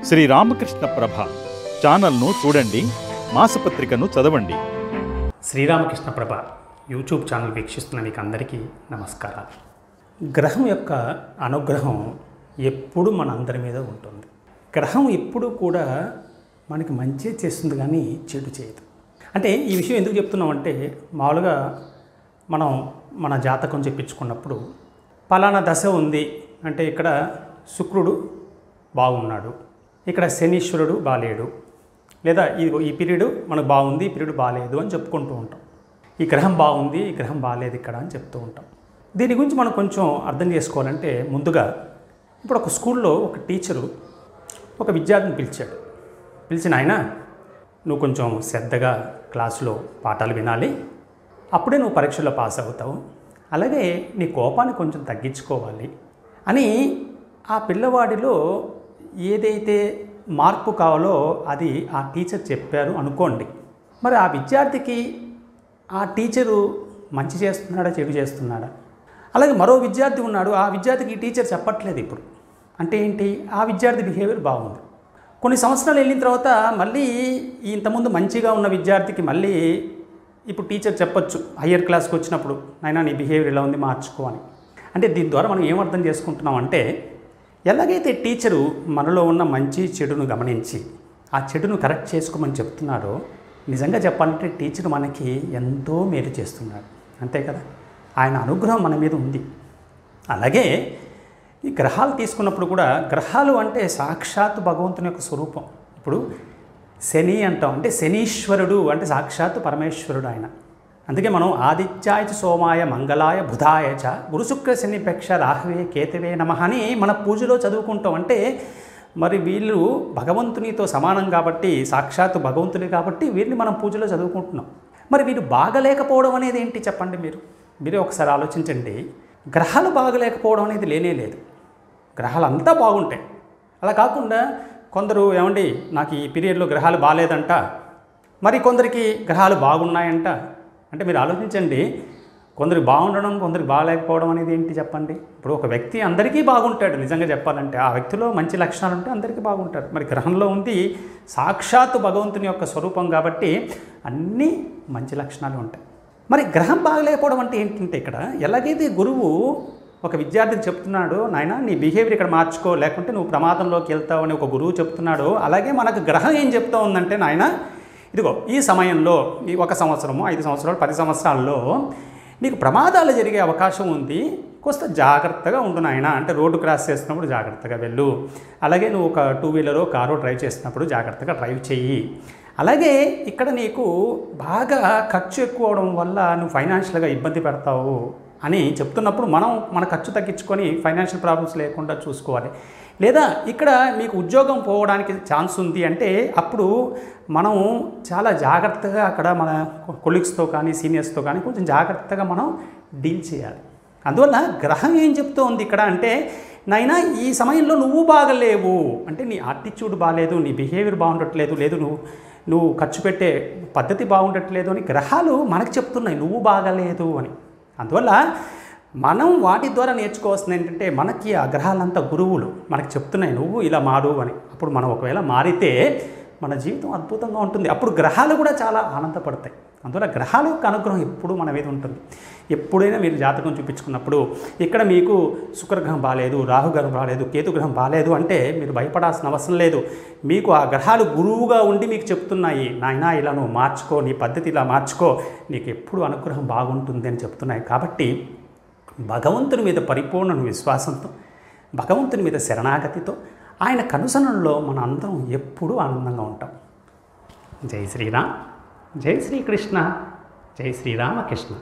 శ్రీ రామకృష్ణ ప్రభ ఛానల్ను చూడండి, మాసపత్రికను చదవండి. శ్రీరామకృష్ణ ప్రభ యూట్యూబ్ ఛానల్ వీక్షిస్తున్న మీకు అందరికీ నమస్కారాలు. గ్రహం యొక్క అనుగ్రహం ఎప్పుడు మన అందరి మీద ఉంటుంది. గ్రహం ఎప్పుడు కూడా మనకి మంచి చేస్తుంది కానీ చెడు చేయదు. అంటే ఈ విషయం ఎందుకు చెప్తున్నామంటే, మామూలుగా మనం మన జాతకం చెప్పించుకున్నప్పుడు పలానా దశ ఉంది అంటే ఇక్కడ శుక్రుడు బాగున్నాడు, ఇక్కడ శనీశ్వరుడు బాలేడు, లేదా ఈ పీరియడ్ మనకు బాగుంది, ఈ పీరియడ్ బాగాలేదు అని చెప్పుకుంటూ ఉంటాం. ఈ గ్రహం బాగుంది, ఈ గ్రహం బాగాలేదు ఇక్కడ అని చెప్తూ ఉంటాం. దీని గురించి మనం కొంచెం అర్థం చేసుకోవాలంటే, ముందుగా ఇప్పుడు ఒక స్కూల్లో ఒక టీచరు ఒక విద్యార్థిని పిలిచిన ఆయన, నువ్వు కొంచెం శ్రద్ధగా క్లాసులో పాఠాలు వినాలి, అప్పుడే నువ్వు పరీక్షల్లో పాస్ అవుతావు, అలాగే నీ కోపాన్ని కొంచెం తగ్గించుకోవాలి అని ఆ పిల్లవాడిలో ఏదైతే మార్పు కావాలో అది ఆ టీచర్ చెప్పారు అనుకోండి. మరి ఆ విద్యార్థికి ఆ టీచరు మంచి చేస్తున్నాడా చెడు చేస్తున్నాడా? అలాగే మరో విద్యార్థి ఉన్నాడు, ఆ విద్యార్థికి ఈ టీచర్ చెప్పట్లేదు. ఇప్పుడు అంటే ఏంటి? ఆ విద్యార్థి బిహేవియర్ బాగుంది. కొన్ని సంవత్సరాలు వెళ్ళిన తర్వాత మళ్ళీ ఇంతకుముందు మంచిగా ఉన్న విద్యార్థికి మళ్ళీ ఇప్పుడు టీచర్ చెప్పొచ్చు హయ్యర్ క్లాస్కి వచ్చినప్పుడు, నాయనా నీ బిహేవియర్ ఇలా ఉంది, మార్చుకో అని. అంటే దీని ద్వారా మనం ఏమర్థం చేసుకుంటున్నాం అంటే, ఎలాగైతే టీచరు మనలో ఉన్న మంచి చెడును గమనించి ఆ చెడును కరెక్ట్ చేసుకోమని చెప్తున్నారో, నిజంగా చెప్పాలంటే టీచర్ మనకి ఎంతో మేలు చేస్తున్నాడు, అంతే కదా. ఆయన అనుగ్రహం మన మీద ఉంది. అలాగే ఈ గ్రహాలు తీసుకున్నప్పుడు కూడా, గ్రహాలు అంటే సాక్షాత్తు భగవంతుని యొక్క స్వరూపం. ఇప్పుడు శని అంటాం, అంటే శనీశ్వరుడు అంటే సాక్షాత్తు పరమేశ్వరుడు ఆయన. అందుకే మనం ఆదిత్యాయ సోమాయ మంగళాయ బుధాయ చ గురుశుక్ర శనిపేక్ష రాహవే కేతవే నమః అని మన పూజలో చదువుకుంటాం. అంటే మరి వీళ్ళు భగవంతునితో సమానం కాబట్టి, సాక్షాత్తు భగవంతుని కాబట్టి వీరిని మనం పూజలో చదువుకుంటున్నాం. మరి వీళ్ళు బాగలేకపోవడం అనేది ఏంటి చెప్పండి? మీరే ఒకసారి ఆలోచించండి. గ్రహాలు బాగలేకపోవడం అనేది లేనే లేదు. గ్రహాలు అంతా బాగుంటాయి. అలా కాకుండా కొందరు ఏమండి నాకు ఈ పీరియడ్లో గ్రహాలు బాగాలేదంట, మరి కొందరికి గ్రహాలు బాగున్నాయంట. అంటే మీరు ఆలోచించండి, కొందరికి బాగుండడం కొందరికి బాగాలేకపోవడం అనేది ఏంటి చెప్పండి? ఇప్పుడు ఒక వ్యక్తి అందరికీ బాగుంటాడు, నిజంగా చెప్పాలంటే ఆ వ్యక్తిలో మంచి లక్షణాలు ఉంటే అందరికీ బాగుంటాడు. మరి గ్రహంలో ఉంది సాక్షాత్తు భగవంతుని యొక్క స్వరూపం కాబట్టి అన్నీ మంచి లక్షణాలు ఉంటాయి. మరి గ్రహం బాగలేకపోవడం అంటే ఏంటంటే, ఇక్కడ ఎలాగైతే గురువు ఒక విద్యార్థికి చెప్తున్నాడు, నాయనా నీ బిహేవియర్ ఇక్కడ మార్చుకో లేకుంటే నువ్వు ప్రమాదంలోకి వెళ్తావు అని ఒక గురువు చెప్తున్నాడు, అలాగే మనకు గ్రహం ఏం చెప్తా ఉందంటే, నాయనా ఇదిగో ఈ సమయంలో ఈ 1 సంవత్సరము 5 సంవత్సరాలు 10 సంవత్సరాల్లో నీకు ప్రమాదాలు జరిగే అవకాశం ఉంది, కొంత జాగ్రత్తగా ఉండు నాయనా. అంటే రోడ్డు క్రాస్ చేస్తున్నప్పుడు జాగ్రత్తగా వెళ్ళు, అలాగే నువ్వు ఒక 2 వీలరో కారో డ్రైవ్ చేస్తున్నప్పుడు జాగ్రత్తగా డ్రైవ్ చెయ్యి. అలాగే ఇక్కడ నీకు బాగా ఖర్చు ఎక్కువ అవడం వల్ల నువ్వు ఫైనాన్షియల్గా ఇబ్బంది పెడతావు అని చెప్తున్నప్పుడు మనం మన ఖర్చు తగ్గించుకొని ఫైనాన్షియల్ ప్రాబ్లమ్స్ లేకుండా చూసుకోవాలి. లేదా ఇక్కడ మీకు ఉద్యోగం పోవడానికి ఛాన్స్ ఉంది అంటే అప్పుడు మనం చాలా జాగ్రత్తగా అక్కడ మన కొలీగ్స్తో కానీ సీనియర్స్తో కానీ కొంచెం జాగ్రత్తగా మనం డీల్ చేయాలి. అందువల్ల గ్రహం ఏం చెప్తూ ఉంది ఇక్కడ అంటే, నైనా ఈ సమయంలో నువ్వు బాగలేవు అంటే నీ యాటిట్యూడ్ బాగాలేదు, నీ బిహేవియర్ బాగుండట్లేదు, లేదు నువ్వు ఖర్చు పెట్టే పద్ధతి బాగుండట్లేదు అని గ్రహాలు మనకు చెప్తున్నాయి, నువ్వు బాగలేదు అని. అందువల్ల మనం వాటి ద్వారా నేర్చుకోవాల్సింది ఏంటంటే, మనకి ఆ గ్రహాలంతా గురువులు మనకు చెప్తున్నాయి నువ్వు ఇలా మారు అని. అప్పుడు మనం ఒకవేళ మారితే మన జీవితం అద్భుతంగా ఉంటుంది. అప్పుడు గ్రహాలు కూడా చాలా ఆనందపడతాయి. అందువల్ల గ్రహాల యొక్క అనుగ్రహం ఎప్పుడు మన మీద ఉంటుంది. ఎప్పుడైనా మీరు జాతకం చూపించుకున్నప్పుడు ఇక్కడ మీకు శుక్రగ్రహం బాగాలేదు, రాహుగ్రహం బాగాలేదు, కేతుగ్రహం బాగాలేదు అంటే మీరు భయపడాల్సిన అవసరం లేదు. మీకు ఆ గ్రహాలు గురువుగా ఉండి మీకు చెప్తున్నాయి, నాయనా ఇలా నువ్వు మార్చుకో, నీ పద్ధతి ఇలా మార్చుకో, నీకు ఎప్పుడు అనుగ్రహం బాగుంటుంది అని చెప్తున్నాయి. కాబట్టి భగవంతుని మీద పరిపూర్ణ విశ్వాసంతో, భగవంతుని మీద శరణాగతితో, ఆయన కనుసనల్లో మన అందరం ఎప్పుడూ ఆనందంగా ఉంటాం. జై శ్రీరామ్, జై శ్రీకృష్ణ, జై శ్రీరామకృష్ణ.